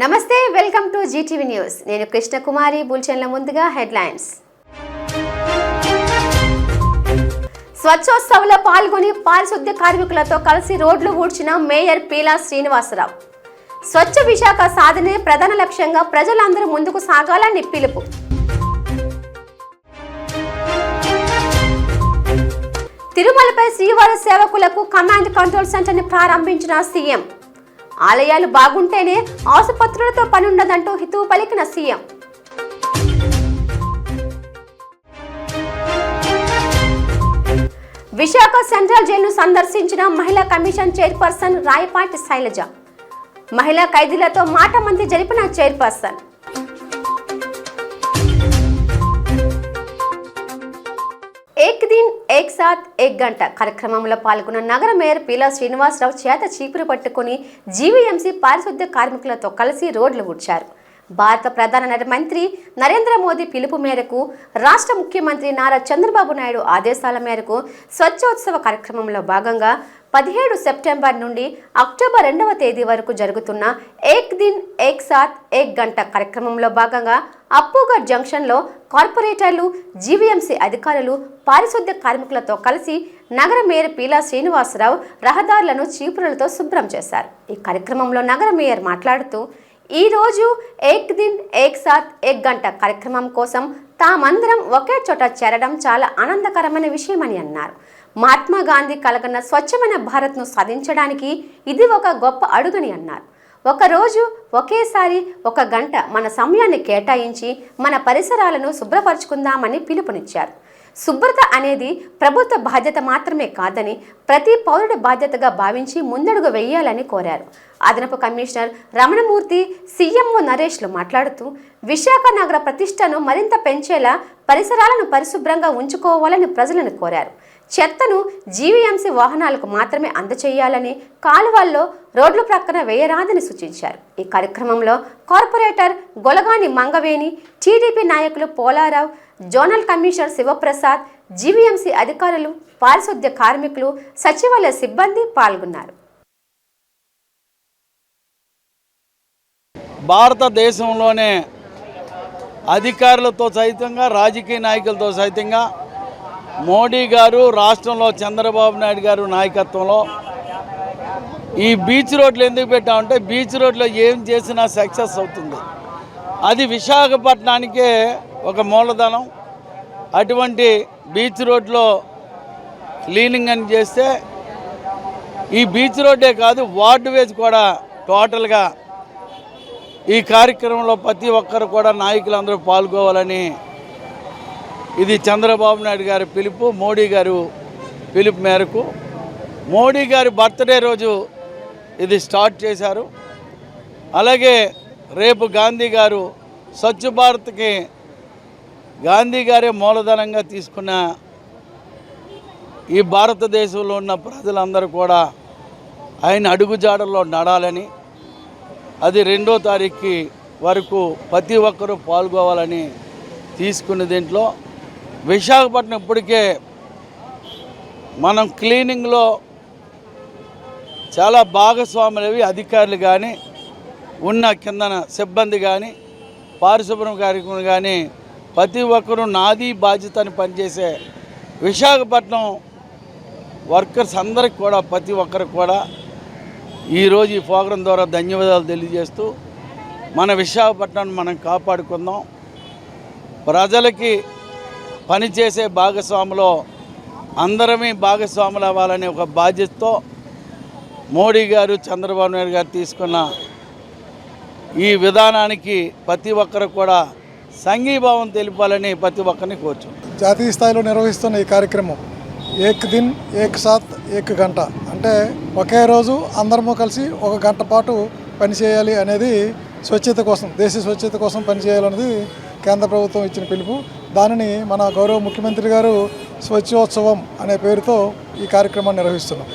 నమస్తే welcome to Zee TV news నేను కృష్ణ కుమారి బుల్చెన్ల ముందుగా హెడ్లైన్స్ స్వచ్ఛోత్సవంలో పాల్గొని పారిశుద్ధ్య కార్మికులతో కలిసి రోడ్లు ఊడ్చిన మేయర్ పీలా శ్రీనివాసరావు స్వచ్ఛ విశాఖ సాధనే ప్రధాన లక్ష్యంగా ప్రజలందరూ ముందుకు సాగాలని పిలుపు తిరుమలపై శ్రీవారి సేవకులకు కమాండ్ కంట్రోల్ సెంటర్ని ప్రారంభించిన సీఎం ఆలయాలు బాగుంటేనే ఆసుపత్రులతో పనుండదంటూ హితవు పలికిన సీఎం విశాఖ సెంట్రల్ జైలును సందర్శించిన మహిళా కమిషన్ చైర్పర్సన్ రాయపాటి శైలజ మహిళా ఖైదీలతో మాట మంత్రి జరిపిన చైర్పర్సన్ ఏక్ దిన్ ఏక్ సాత్ ఏక్ గంట కార్యక్రమంలో పాల్గొన్న నగర మేయర్ పీలా శ్రీనివాసరావు చేత చీపురు పట్టుకుని జీవీఎంసీ పారిశుద్ధ్య కార్మికులతో కలిసి రోడ్లు ఊడ్చారు. భారత ప్రధాన మంత్రి నరేంద్ర మోదీ పిలుపు మేరకు రాష్ట్ర ముఖ్యమంత్రి నారా చంద్రబాబు నాయుడు ఆదేశాల మేరకు స్వచ్ఛోత్సవ కార్యక్రమంలో భాగంగా 17 సెప్టెంబర్ నుండి అక్టోబర్ 2వ తేదీ వరకు జరుగుతున్న ఏక్ దిన్ ఏక్ సాత్ ఏక్ గంట కార్యక్రమంలో భాగంగా అప్పుగఢ్ జంక్షన్లో కార్పొరేటర్లు జీవీఎంసీ అధికారులు పారిశుద్ధ్య కార్మికులతో కలిసి నగర మేయర్ పీలా శ్రీనివాసరావు రహదారులను చీపురులతో శుభ్రం చేశారు. ఈ కార్యక్రమంలో నగర మేయర్ మాట్లాడుతూ ఈ రోజు ఏక్ దిన్ ఏక్ సాత్ ఏక్ గంట కార్యక్రమం కోసం తామందరం ఒకే చోట చేరడం చాలా ఆనందకరమైన విషయమని అన్నారు. మహాత్మా గాంధీ కలగన్న స్వచ్ఛమైన భారత్ను సాధించడానికి ఇది ఒక గొప్ప అడుగని అన్నారు. ఒకరోజు ఒకేసారి 1 గంట మన సమయాన్ని కేటాయించి మన పరిసరాలను శుభ్రపరచుకుందామని పిలుపునిచ్చారు. శుభ్రత అనేది ప్రభుత్వ బాధ్యత మాత్రమే కాదని ప్రతి పౌరుడి బాధ్యతగా భావించి ముందడుగు వేయాలని కోరారు. అదనపు కమిషనర్ రమణమూర్తి సీఎంఓ నరేష్లు మాట్లాడుతూ విశాఖ నగర ప్రతిష్టను మరింత పెంచేలా పరిసరాలను పరిశుభ్రంగా ఉంచుకోవాలని ప్రజలను కోరారు. చెత్తను జీవీఎంసీ వాహనాలకు మాత్రమే అందచేయాలని, కాలువల్లో రోడ్ల ప్రక్కన వేయరాదని సూచించారు. ఈ కార్యక్రమంలో కార్పొరేటర్ గొలగాని మంగవేణి, టీడీపీ నాయకులు Polarao, zonal commissioner Sivaprasad, GVMC అధికారులు, పారిశుద్ధ్య కార్మికులు, సచివాలయ సిబ్బంది పాల్గొన్నారు. భారతదేశంలోనే అధికారులతో సైతంగా రాజకీయ నాయకులతో సైతంగా మోడీ గారు రాష్ట్రంలో చంద్రబాబు నాయుడు గారు నాయకత్వంలో ఈ బీచ్ రోడ్లు ఎందుకు పెట్టామంటే బీచ్ రోడ్లో ఏం చేసినా సక్సెస్ అవుతుంది. అది విశాఖపట్నానికే ఒక మూలధనం. అటువంటి బీచ్ రోడ్లో క్లీనింగ్ అని చేస్తే ఈ బీచ్ రోడ్డే కాదు వార్డు వేజ్ కూడా టోటల్గా ఈ కార్యక్రమంలో ప్రతి ఒక్కరు కూడా నాయకులందరూ పాల్గొవాలని ఇది చంద్రబాబు నాయుడు గారి పిలుపు, మోడీ గారు పిలుపు మేరకు మోడీ గారి బర్త్డే రోజు ఇది స్టార్ట్ చేశారు. అలాగే రేపు గాంధీ గారు స్వచ్ఛ భారత్కి గాంధీ గారే మూలధనంగా తీసుకున్న ఈ భారతదేశంలో ఉన్న ప్రజలందరూ కూడా ఆయన అడుగుజాడల్లో నడాలని, అది 2వ తారీఖుకి వరకు ప్రతి ఒక్కరూ పాల్గొవాలని తీసుకున్న దీంట్లో విశాఖపట్నం ఇప్పటికే మనం క్లీనింగ్లో చాలా భాగస్వాములవి అధికారులు కానీ ఉన్న కిందన సిబ్బంది కానీ పారిశుభ్రం కార్యక్రమం కానీ ప్రతి ఒక్కరూ నాది బాధ్యత అని పనిచేసే విశాఖపట్నం వర్కర్స్ అందరికి కూడా ప్రతి ఒక్కరికి కూడా ఈరోజు ఈ ప్రోగ్రాం ద్వారా ధన్యవాదాలు తెలియజేస్తూ మన విశాఖపట్నాన్ని మనం కాపాడుకుందాం. ప్రజలకి పనిచేసే భాగస్వాములో అందరమే భాగస్వాములు అవ్వాలనే ఒక బాధ్యతతో మోడీ గారు చంద్రబాబు నాయుడు గారు తీసుకున్న ఈ విధానానికి ప్రతి ఒక్కరు కూడా సంఘీభావం తెలిపాలని ప్రతి ఒక్కరిని కోరుచు. జాతీయ స్థాయిలో నిర్వహిస్తున్న ఈ కార్యక్రమం ఏక్ దిన్ ఏక్ సాత్ ఏక్ గంట అంటే ఒకే రోజు అందరము కలిసి 1 గంట పాటు పనిచేయాలి అనేది స్వచ్ఛత కోసం, దేశ స్వచ్ఛత కోసం పనిచేయాలనేది కేంద్ర ప్రభుత్వం ఇచ్చిన పిలుపు. దానిని మన గౌరవ ముఖ్యమంత్రి గారు స్వచ్ఛోత్సవం అనే పేరుతో ఈ కార్యక్రమాన్ని నిర్వహిస్తున్నాం.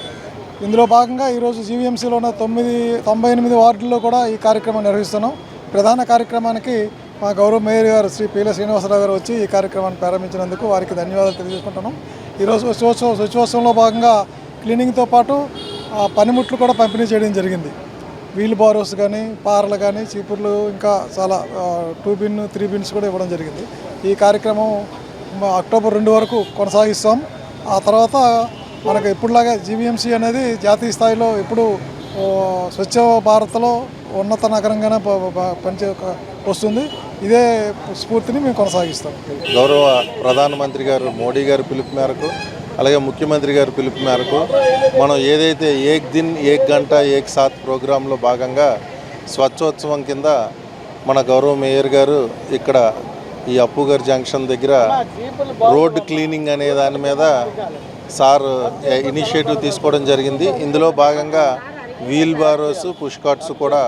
ఇందులో భాగంగా ఈరోజు జీవీఎంసీలో ఉన్న 98 వార్డుల్లో కూడా ఈ కార్యక్రమం నిర్వహిస్తున్నాం. ప్రధాన కార్యక్రమానికి మా గౌరవ మేయర్ గారు శ్రీ పీలా శ్రీనివాసరావు గారు వచ్చి ఈ కార్యక్రమాన్ని ప్రారంభించినందుకు వారికి ధన్యవాదాలు తెలియజేసుకుంటున్నాం. ఈరోజు స్వచ్ఛోత్సవంలో భాగంగా క్లీనింగ్తో పాటు పనిముట్లు కూడా పంపిణీ చేయడం జరిగింది. వీల్ బారోస్ కానీ పారలు కానీ చీపుర్లు ఇంకా చాలా 2 బిన్ 3 బిన్స్ కూడా ఇవ్వడం జరిగింది. ఈ కార్యక్రమం అక్టోబర్ 2 వరకు కొనసాగిస్తాం. ఆ తర్వాత మనకు ఎప్పుడులాగా జీవీఎంసీ అనేది జాతీయ స్థాయిలో ఎప్పుడు స్వచ్ఛ భారత్లో ఉన్నత నగరంగానే వస్తుంది. ఇదే స్ఫూర్తిని మేము కొనసాగిస్తాం. గౌరవ ప్రధానమంత్రి గారు మోడీ గారి పిలుపు మేరకు అలాగే ముఖ్యమంత్రి గారి పిలుపు మేరకు మనం ఏదైతే ఏక్ దిన్ ఏక్ గంట ఏక్ సాత్ ప్రోగ్రాంలో భాగంగా స్వచ్ఛోత్సవం కింద మన గౌరవ మేయర్ గారు ఇక్కడ ఈ అప్పుగారి జంక్షన్ దగ్గర రోడ్ క్లీనింగ్ అనే దాని మీద సార్ ఇనిషియేటివ్ తీసుకోవడం జరిగింది. ఇందులో భాగంగా వీల్ బారోస్ పుష్ కార్ట్స్ కూడా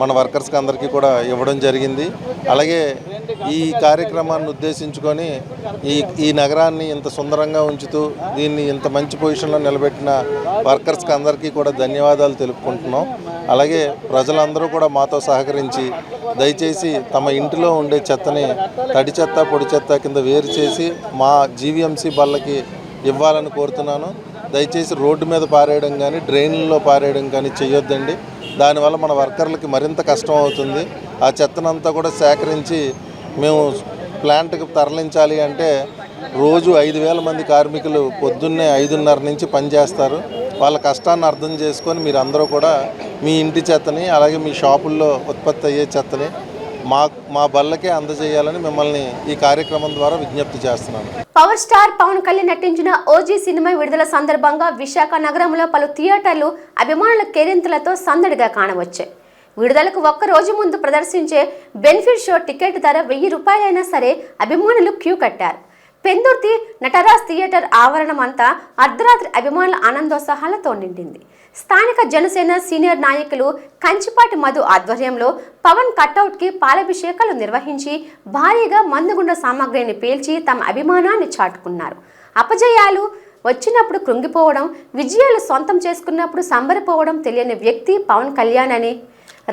మన వర్కర్స్కి అందరికీ కూడా ఇవ్వడం జరిగింది. అలాగే ఈ కార్యక్రమాన్ని ఉద్దేశించుకొని ఈ నగరాన్ని ఇంత సుందరంగా ఉంచుతూ దీన్ని ఇంత మంచి పొజిషన్లో నిలబెట్టిన వర్కర్స్కి అందరికీ కూడా ధన్యవాదాలు తెలుపుకుంటున్నాం. అలాగే ప్రజలందరూ కూడా మాతో సహకరించి దయచేసి తమ ఇంటిలో ఉండే చెత్తని తడి చెత్త పొడి చెత్త కింద వేరు చేసి మా జీవీఎంసీ బళ్ళకి ఇవ్వాలని కోరుతున్నాను. దయచేసి రోడ్డు మీద పారేయడం కానీ డ్రైన్లలో పారేయడం కానీ చేయొద్దండి. దానివల్ల మన వర్కర్లకి మరింత కష్టం అవుతుంది. ఆ చెత్తనంతా కూడా సేకరించి మేము ప్లాంట్కి తరలించాలి అంటే రోజు 5,000 మంది కార్మికులు పొద్దున్నే 5:30 నుంచి పనిచేస్తారు. వాళ్ళ కష్టాన్ని అర్థం చేసుకొని మీరు అందరూ కూడా మీ ఇంటి చెత్తని అలాగే మీ షాపుల్లో ఉత్పత్తి అయ్యే చెత్తని మా బళ్ళకే అందజేయాలని మిమ్మల్ని ఈ కార్యక్రమం ద్వారా విజ్ఞప్తి చేస్తున్నాను. పవర్ స్టార్ పవన్ కళ్యాణ్ నటించిన ఓజీ సినిమా విడుదల సందర్భంగా విశాఖ నగరంలో పలు థియేటర్లు అభిమానుల కేరింతలతో సందడిగా కానవచ్చాయి. విడుదలకు ఒక్క రోజు ముందు ప్రదర్శించే బెనిఫిట్ షో టికెట్ ధర 1000 రూపాయలైనా సరే అభిమానులు క్యూ కట్టారు. పెందుర్తి నటరాజ్ థియేటర్ ఆవరణం అంతా అర్ధరాత్రి అభిమానుల ఆనందోత్సాహాలతో నిండింది. స్థానిక జనసేన సీనియర్ నాయకులు కంచిపాటి మధు ఆధ్వర్యంలో పవన్ కటౌట్కి పాలాభిషేకాలు నిర్వహించి భారీగా మందుగుండ సామాగ్రిని పేల్చి తమ అభిమానాన్ని చాటుకున్నారు. అపజయాలు వచ్చినప్పుడు కృంగిపోవడం, విజయాలు సొంతం చేసుకున్నప్పుడు సంబరపోవడం తెలియని వ్యక్తి పవన్ కళ్యాణ్ అని,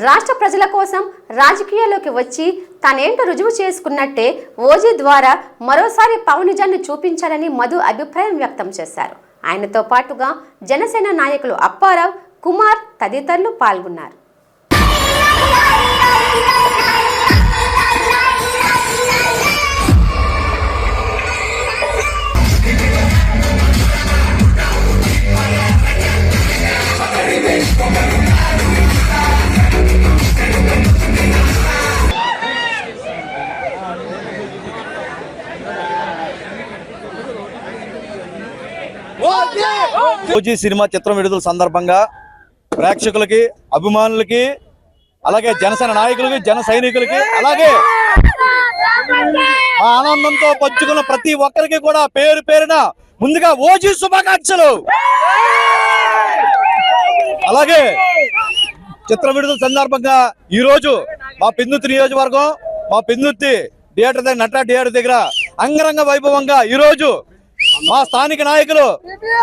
రాష్ట్ర ప్రజల కోసం రాజకీయాల్లోకి వచ్చి తానేంటో రుజువు చేసుకున్నట్టే ఓజీ ద్వారా మరోసారి పవనిజాన్ని చూపించాలని మధు అభిప్రాయం వ్యక్తం చేశారు. ఆయనతో పాటుగా జనసేన నాయకులు అప్పారావు, కుమార్ తదితరులు పాల్గొన్నారు. ఓజీ సినిమా చిత్రం విడుదల సందర్భంగా ప్రేక్షకులకి, అభిమానులకి, అలాగే జనసేన నాయకులకి, జన సైనికులకి, అలాగే మా ఆనందంతో పంచుకున్న ప్రతి ఒక్కరికి కూడా పేరు పేరున ముందుగా ఓజీ శుభాకాంక్షలు. అలాగే చిత్రం విడుదల సందర్భంగా ఈ రోజు మా పెందుర్తి నియోజకవర్గం, మా పెందుర్తి థియేటర్ దగ్గర నటరాజ్ థియేటర్ దగ్గర అంగరంగ వైభవంగా ఈ రోజు మా స్థానిక నాయకులు,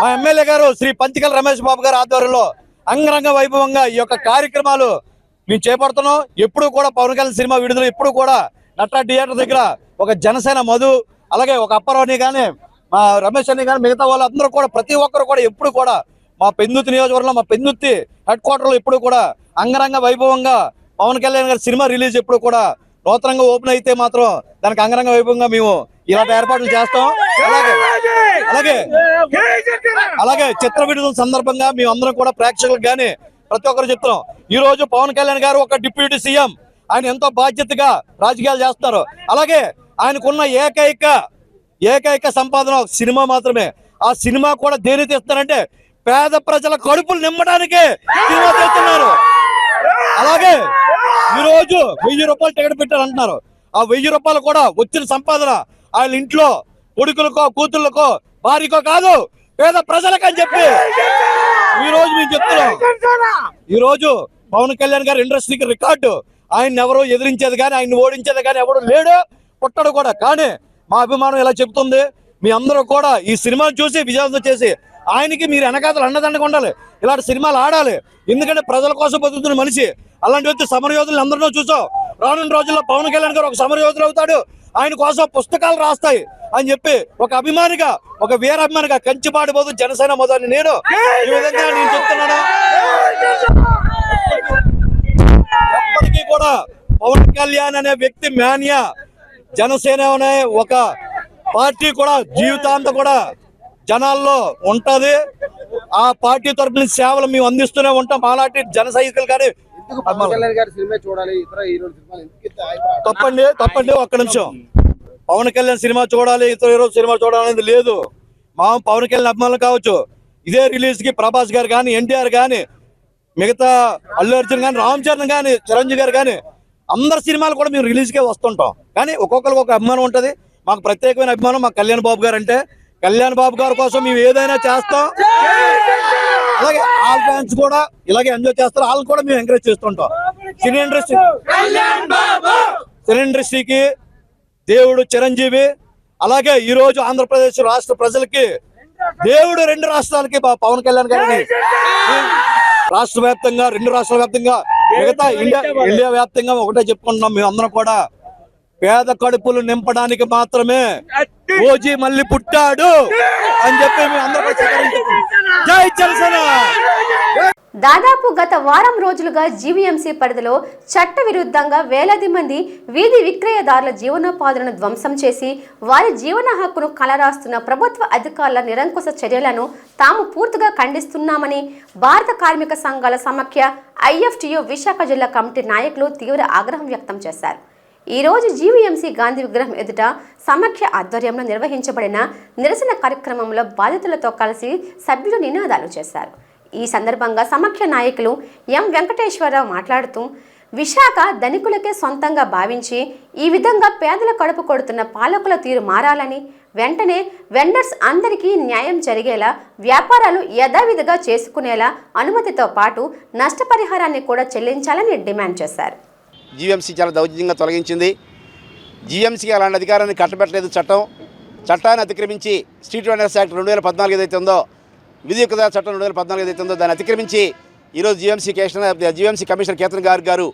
మా ఎమ్మెల్యే గారు శ్రీ పంచికల రమేష్ బాబు గారు ఆధ్వర్యంలో అంగరంగ వైభవంగా ఈ యొక్క కార్యక్రమాలు మేము చేపడుతున్నాం. ఎప్పుడు కూడా పవన్ కళ్యాణ్ సినిమా విడుదల ఎప్పుడు కూడా నటరాజ్ థియేటర్ దగ్గర ఒక జనసేన మధు, అలాగే ఒక అప్పారావుని కానీ, మా రమేష్ అని కానీ, మిగతా వాళ్ళు అందరూ కూడా ప్రతి ఒక్కరు కూడా ఎప్పుడు కూడా మా పెందుర్తి నియోజకవర్గంలో, మా పెందుర్తి హెడ్ క్వార్టర్లో ఎప్పుడు కూడా అంగరంగ వైభవంగా పవన్ కళ్యాణ్ గారి సినిమా రిలీజ్ ఎప్పుడు కూడా నూతనంగా ఓపెన్ అయితే మాత్రం దానికి అంగరంగ వైభవంగా మేము ఇలాంటి ఏర్పాట్లు చేస్తాం. అలాగే చిత్ర విడుదల సందర్భంగా మేము అందరం కూడా ప్రేక్షకులకు కానీ ప్రతి ఒక్కరు చెప్తున్నాం, ఈ రోజు పవన్ కళ్యాణ్ గారు ఒక డిప్యూటీ సీఎం, ఆయన ఎంతో బాధ్యతగా రాజకీయాలు చేస్తున్నారు. అలాగే ఆయనకున్న ఏకైక సంపాదన సినిమా మాత్రమే. ఆ సినిమా కూడా దేని తీస్తారంటే పేద ప్రజల కడుపులు నింపడానికే సినిమా తీస్తున్నారు. అలాగే ఈ రోజు 1000 రూపాయలు టికెట్ పెట్టారు అంటున్నారు. ఆ 1000 రూపాయలు కూడా వచ్చిన సంపాదన ఆయన ఇంట్లో కొడుకులకో, కూతుళ్ళకో, భార్యకో కాదు, పేద ప్రజలకని చెప్పి ఈ రోజు మేము చెప్తున్నాం. ఈ రోజు పవన్ కళ్యాణ్ గారు ఇండస్ట్రీకి రికార్డు. ఆయన ఎవరు ఎదిరించేది కానీ, ఆయన్ని ఓడించేది కానీ ఎవడు లేడు, పుట్టడు కూడా. కానీ మా అభిమానం ఇలా చెప్తుంది, మీ అందరూ కూడా ఈ సినిమాను చూసి విజయవంతం చేసి ఆయనకి మీరు వెనకాతలు అండదండగా ఉండాలి, ఇలాంటి సినిమాలు ఆడాలి. ఎందుకంటే ప్రజల కోసం బతుకుతున్న మనిషి. అలాంటి వ్యక్తి సమరయోధులు అందరినో చూసాం. రానున్న రోజుల్లో పవన్ కళ్యాణ్ గారు ఒక సమరయోధులు అవుతాడు, ఆయన కోసం పుస్తకాలు రాస్తాయి అని చెప్పి ఒక అభిమానిగా, ఒక వీరాభిమానిగా కంచిపాటి పోదు జనసేన మొదలు నేను ఈ విధంగా నేను చెప్తున్నాను. కూడా పవన్ కళ్యాణ్ అనే వ్యక్తి మాన్యా జనసేన అనే ఒక పార్టీ కూడా జీవితాంతం కూడా జనాల్లో ఉంటది. ఆ పార్టీ తరపున సేవలు మేము అందిస్తూనే ఉంటాం. అలాంటి జన సైనికులు కానీ తప్పండి ఒక్క నిమిషం. పవన్ కళ్యాణ్ సినిమా చూడాలి, ఇతర హీరో సినిమా చూడాలనేది లేదు. మా పవన్ కళ్యాణ్ అభిమానులు కావచ్చు. ఇదే రిలీజ్ కి ప్రభాస్ గారు కానీ, ఎన్టీఆర్ కానీ, మిగతా అల్లు అర్జున్ కానీ, రామ్ చరణ్ కానీ, చిరంజీవి గారు కానీ అందరి సినిమాలు కూడా మేము రిలీజ్ కే వస్తుంటాం. కానీ ఒక్కొక్కరికి ఒక అభిమానం ఉంటది. మాకు ప్రత్యేకమైన అభిమానం మా కళ్యాణ్ బాబు గారు అంటే. కళ్యాణ్ బాబు గారి కోసం మేము ఏదైనా చేస్తాం. అలాగే ఆల్ ఫ్యాన్స్ కూడా ఇలాగే ఎంజాయ్ చేస్తారు. వాళ్ళు కూడా మేము ఎంకరేజ్ చేస్తుంటాం. సినీ ఇండస్ట్రీకి దేవుడు చిరంజీవి. అలాగే ఈ రోజు ఆంధ్రప్రదేశ్ రాష్ట్ర ప్రజలకి దేవుడు 2 రాష్ట్రాలకి పవన్ కళ్యాణ్ గారిని రాష్ట్ర వ్యాప్తంగా 2 రాష్ట్రాల వ్యాప్తంగా మిగతా ఇండియా వ్యాప్తంగా ఒకటే చెప్పుకుంటున్నాం. మేము అందరం కూడా పేద కడుపులు నింపడానికి మాత్రమే ఓజీ మళ్ళీ పుట్టాడు అని చెప్పి మేము అందరం జై జనసేన. దాదాపు గత వారం రోజులుగా జీవీఎంసీ పరిధిలో చట్ట విరుద్ధంగా వేలాది మంది వీధి విక్రయదారుల జీవనోపాధులను ధ్వంసం చేసి వారి జీవన హక్కును కలరాస్తున్న ప్రభుత్వ అధికారుల నిరంకుశ చర్యలను తాము పూర్తిగా ఖండిస్తున్నామని భారత కార్మిక సంఘాల సమాఖ్య ఐఎఫ్టియు విశాఖ జిల్లా కమిటీ నాయకులు తీవ్ర ఆగ్రహం వ్యక్తం చేశారు. ఈ రోజు జీవీఎంసీ గాంధీ విగ్రహం ఎదుట సమాఖ్య ఆధ్వర్యంలో నిర్వహించబడిన నిరసన కార్యక్రమంలో బాధితులతో కలిసి సభ్యులు నినాదాలు చేశారు. ఈ సందర్భంగా సమాఖ్య నాయకులు ఎం వెంకటేశ్వరరావు మాట్లాడుతూ విశాఖ ధనికులకే సొంతంగా భావించి ఈ విధంగా పేదల కడుపు కొడుతున్న పాలకుల తీరు మారాలని, వెంటనే వెండర్స్ అందరికీ న్యాయం జరిగేలా, వ్యాపారాలు యథావిధిగా చేసుకునేలా అనుమతితో పాటు నష్టపరిహారాన్ని కూడా చెల్లించాలని డిమాండ్ చేశారు. జీవీఎంసీ చాలా దౌర్జన్యంగా తొలగించింది. జీవీఎంసీకి అలాంటి అధికారాన్ని కట్టబెట్టలేదు చట్టాన్ని అతిక్రమించి స్ట్రీట్ వెండర్స్ యాక్ట్ 2014 ఏదైతే ఉందో, విధి విక్రయాల చట్టం 2014 ఏదైతే ఉందో దాన్ని అతిక్రమించి ఈరోజు జీవీఎంసీ కమిషనర్ కేతన్ గారు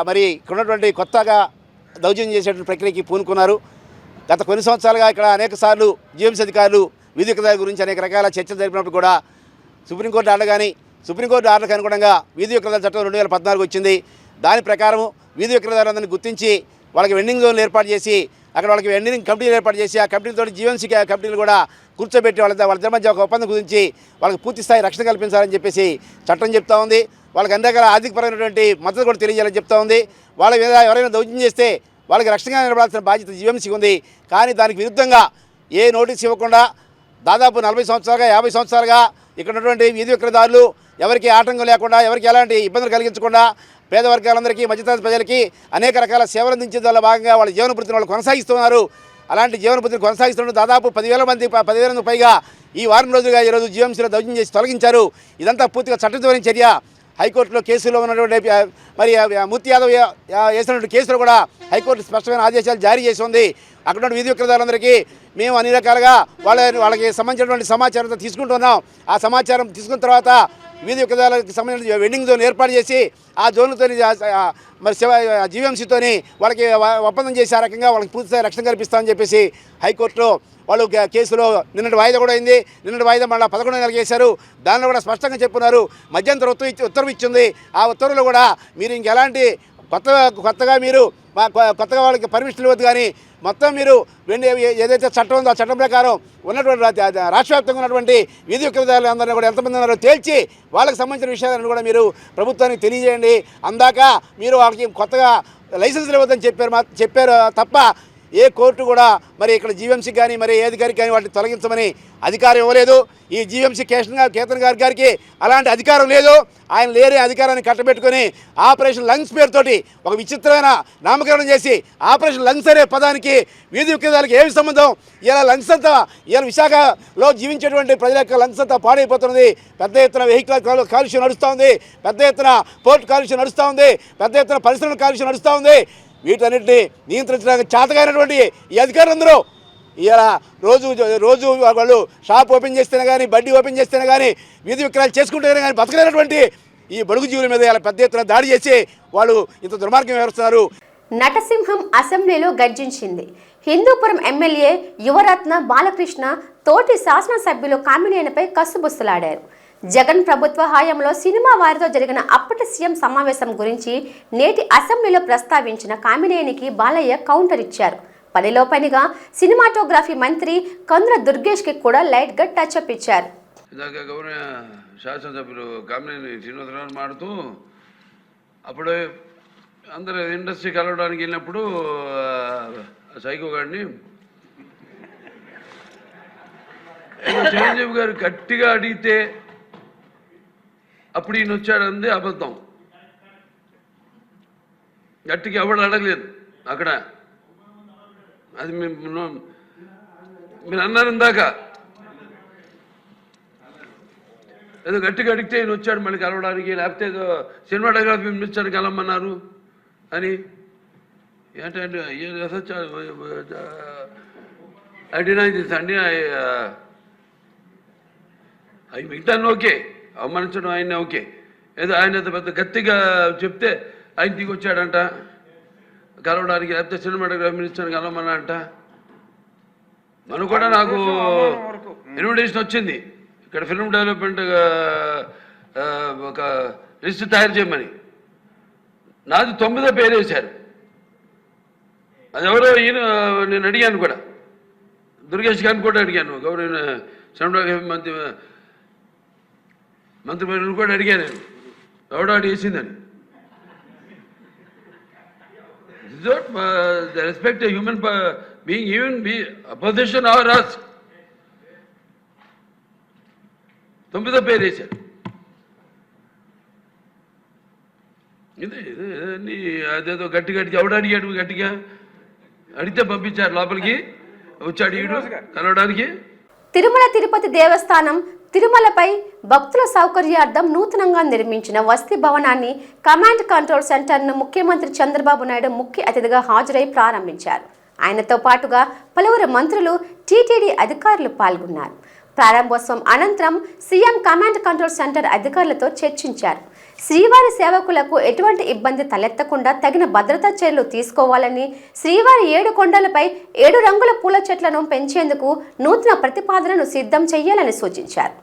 మరి ఇక్కడ ఉన్నటువంటి కొత్తగా దౌర్జన్యం చేసేటువంటి ప్రక్రియకి పూనుకున్నారు. గత కొన్ని సంవత్సరాలుగా ఇక్కడ అనేక సార్లు జీవీఎంసీ అధికారులు విధి విక్రయాల గురించి అనేక రకాల చర్చలు జరిపినప్పుడు కూడా సుప్రీంకోర్టు ఆర్డర్కి అనుగుణంగా వీధి విక్రయాల చట్టం 2014 వచ్చింది. దాని ప్రకారం వీధి విక్రయదారులందరినీ గుర్తించి వాళ్ళకి వెండింగ్ జోన్లు ఏర్పాటు చేసి అక్కడ వాళ్ళకి వెండింగ్ కమిటీలు ఏర్పాటు చేసి ఆ కమిటీలతో జీవీఎంసీ కమిటీలు కూడా కూర్చోబెట్టి వాళ్ళ మధ్య ఒక ఒప్పందం గురించి వాళ్ళకి పూర్తి స్థాయి రక్షణ కల్పించాలని చెప్పేసి చట్టం చెప్తా ఉంది. వాళ్ళకి అన్ని రకాల ఆర్థికపరమైనటువంటి మద్దతు కూడా తెలియజేయాలని చెప్తా ఉంది. వాళ్ళ మీద ఎవరైనా దౌర్జన్యం చేస్తే వాళ్ళకి రక్షణగా నిలబడాల్సిన బాధ్యత జీవీఎంసీకి ఉంది. కానీ దానికి విరుద్ధంగా ఏ నోటీస్ ఇవ్వకుండా దాదాపు 40 సంవత్సరాలుగా 50 సంవత్సరాలుగా ఇక్కడ ఉన్నటువంటి వీధి విక్రయదారులు ఎవరికి ఆటంకం లేకుండా, ఎవరికి ఎలాంటి ఇబ్బందులు కలిగించకుండా పేద వర్గాలందరికీ, మధ్యతరగతి ప్రజలకి అనేక రకాల సేవలు అందించే దానిలో భాగంగా వాళ్ళ జీవనభృతిని వాళ్ళు కొనసాగిస్తున్నారు. అలాంటి జీవనభృతిని కొనసాగిస్తున్న దాదాపు 10,000 పైగా ఈ వారం రోజులుగా ఈరోజు జీవీఎంసీలో దౌర్జన్యం చేసి తొలగించారు. ఇదంతా పూర్తిగా చట్టవిరుద్ధమైన చర్య. హైకోర్టులో కేసులో ఉన్నటువంటి మరి మూర్తి యాదవ్ వేసినటువంటి కేసులో కూడా హైకోర్టు స్పష్టమైన ఆదేశాలు జారీ చేసి ఉంది. అక్కడ ఉన్న వీధి విక్రయదారులందరికీ మేము అన్ని రకాలుగా వాళ్ళకి సంబంధించినటువంటి సమాచారంతో తీసుకుంటున్నాం. ఆ సమాచారం తీసుకున్న తర్వాత వీధి విక్రయదారులకు సంబంధించిన వెండింగ్ జోన్ ఏర్పాటు చేసి ఆ జోన్లతో మరి జీవీఎంసీతోని వాళ్ళకి ఒప్పందం చేసి ఆ రకంగా వాళ్ళకి పూర్తిస్థాయి రక్షణ కల్పిస్తామని చెప్పేసి హైకోర్టులో వాళ్ళు కేసులో నిన్నటి వాయిదా కూడా అయింది. నిన్నటి వాయిదా మళ్ళీ 11 నెలలు చేశారు. దానిలో కూడా స్పష్టంగా చెప్పున్నారు. మధ్యంతర ఉత్తర్వు ఇచ్చింది. ఆ ఉత్తర్వులో కూడా మీరు ఇంకెలాంటి కొత్తగా మీరు కొత్తగా వాళ్ళకి పర్మిషన్ ఇవ్వద్దు, కానీ మొత్తం మీరు ఏదైతే చట్టం ఉందో ఆ చట్టం ప్రకారం ఉన్నటువంటి రాష్ట్ర వ్యాప్తంగా ఉన్నటువంటి వీధి విక్రయదారులు అందరినీ కూడా ఎంతమంది ఉన్నారో తేల్చి వాళ్ళకి సంబంధించిన విషయాలను కూడా మీరు ప్రభుత్వానికి తెలియజేయండి. అందాక మీరు వాళ్ళకి కొత్తగా లైసెన్సులు ఇవ్వద్దని చెప్పారు తప్ప ఏ కోర్టు కూడా మరి ఇక్కడ జీవీఎంసీ కానీ మరి ఏ అధికారికి కానీ వాటిని తొలగించమని అధికారం ఇవ్వలేదు. ఈ జీవీఎంసీ కేతన్ గారికి అలాంటి అధికారం లేదు. ఆయన లేని అధికారాన్ని కట్టబెట్టుకొని ఆపరేషన్ లంగ్స్ పేరుతోటి ఒక విచిత్రమైన నామకరణం చేసి ఆపరేషన్ లంగ్స్ అనే పదానికి వీధి విక్రయాలకు ఏమి సంబంధం? ఇలా లంగ్స్ అంతా ఇలా విశాఖలో జీవించేటువంటి ప్రజల యొక్క లంగ్స్ అంతా పాడైపోతున్నది. పెద్ద ఎత్తున వెహికల్ కాలుష్యం నడుస్తూ ఉంది, పెద్ద ఎత్తున పోర్టు కాలుష్యం నడుస్తూ ఉంది, పెద్ద ఎత్తున పరిశ్రమల కాలుష్యం నడుస్తూ ఉంది. వీటన్నిటిని నియంత్రించడానికి చేతగానటువంటి ఈ అధికారులందరూ ఇలా రోజు వాళ్ళు షాప్ ఓపెన్ చేస్తేనే కానీ, బడ్డీ ఓపెన్ చేస్తేనే కానీ, వీధి విక్రయాలు చేసుకుంటేనే కానీ బతకలేనటువంటి ఈ బడుగు జీవుల మీద ఇలా పెద్ద ఎత్తున దాడి చేసి వాళ్ళు ఇంత దుర్మార్గం వ్యవహరిస్తున్నారు. నటసింహం అసెంబ్లీలో గర్జించింది. హిందూపురం ఎమ్మెల్యే యువరత్న బాలకృష్ణ తోటి శాసనసభ్యులు కామినేనిపై కసుబుస్సులాడారు. జగన్ ప్రభుత్వ హయాంలో సినిమా వారితో జరిగిన అప్పటి సీఎం సమావేశం గురించి నేటి అసెంబ్లీలో ప్రస్తావించిన కామినేనికి బాలయ్య కౌంటర్ ఇచ్చారు. పనిలో పనిగా సినిమాటోగ్రఫీ మంత్రి కందుల దుర్గేష్కి కూడా లైట్గా టచ్అప్ ఇచ్చారు. ఇందాక గౌరవ శాసనసభ్యులు కామినేని శ్రీనివాసరావు మాడుతూ అప్పుడు అందరూ ఇండస్ట్రీ కలవడానికి వెళ్ళినప్పుడు సైకో గారిని చిరంజీవి గారు గట్టిగా అడిగితే అప్పుడు ఈయన వచ్చాడంది అబద్ధం. గట్టిగా ఎవడు అడగలేదు అక్కడ. అది మీరు అన్నారు ఇందాక, ఏదో గట్టిగా అడిగితే ఈయన వచ్చాడు మళ్ళీ కలవడానికి, లేకపోతే ఏదో సినిమాటోగ్రఫీ మినిస్టర్ కలవమన్నారు అని. ఏంటంటే అడినా అండి అవి మిగతాన్ని ఓకే, అవమానించడం ఆయన ఓకే. ఏదో ఆయన పెద్ద గట్టిగా చెప్తే ఆయన దిగి వచ్చాడంట కలవడానికి, లేకపోతే సినిమాటోగ్రఫీ మినిస్టర్ని కలవమన్నాడంట. మనం కూడా నాకు ఇన్విటేషన్ వచ్చింది ఇక్కడ ఫిల్మ్ డెవలప్మెంట్ ఒక లిస్ట్ తయారు చేయమని. నాది 9వ పేరు వేశారు. అది ఎవరో ఈయన నేను అడిగాను కూడా, దుర్గేష్ గారిని కూడా అడిగాను, గౌరవ సినిమాటోగ్రఫీ మంత్రి కూడా అడిగాను నేను, ఎవడో అడిగేసిందని. The respect a human being, even be opposition or us. 9వ పేరు వేశారు. అదేదో గట్టిగా ఎవడు అడిగాడు, గట్టిగా అడిగితే పంపించారు లోపలికి, వచ్చాడు ఈడు కలవడానికి. తిరుమల తిరుపతి దేవస్థానం తిరుమలపై భక్తుల సౌకర్యార్థం నూతనంగా నిర్మించిన వసతి భవనాన్ని కమాండ్ కంట్రోల్ సెంటర్ను ముఖ్యమంత్రి చంద్రబాబు నాయుడు ముఖ్య అతిథిగా హాజరై ప్రారంభించారు. ఆయనతో పాటుగా పలువురు మంత్రులు, టీటీడీ అధికారులు పాల్గొన్నారు. ప్రారంభోత్సవం అనంతరం సీఎం కమాండ్ కంట్రోల్ సెంటర్ అధికారులతో చర్చించారు. శ్రీవారి సేవకులకు ఎటువంటి ఇబ్బంది తలెత్తకుండా తగిన భద్రతా చర్యలు తీసుకోవాలని, శ్రీవారి 7 కొండలపై 7 రంగుల పూల చెట్లను పెంచేందుకు నూతన ప్రతిపాదనను సిద్ధం చేయాలని సూచించారు.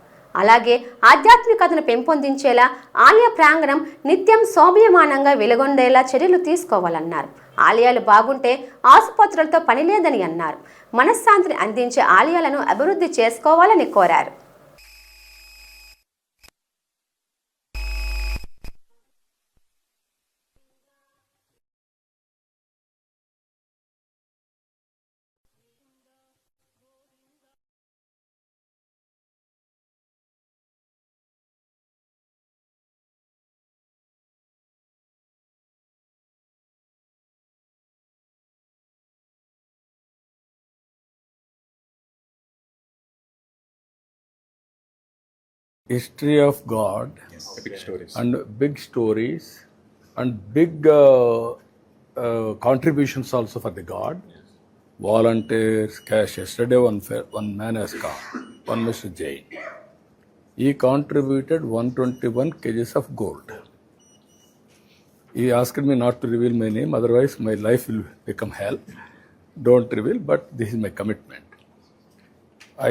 అలాగే ఆధ్యాత్మికతను పెంపొందించేలా ఆలయ ప్రాంగణం నిత్యం శోభయమానంగా వెలుగొందేలా చర్యలు తీసుకోవాలన్నారు. ఆలయాలు బాగుంటే ఆసుపత్రులతో పని లేదని అన్నారు. మనశ్శాంతిని అందించే ఆలయాలను అభివృద్ధి చేసుకోవాలని కోరారు. History of God, Epic stories. and big stories and big contributions also for the God. Volunteers, cash. Yesterday one man has come, one Mr. Jain. He contributed 121 kgs of gold. He asked me not to reveal my name, otherwise my life will become hell. Don't reveal, but this is my commitment.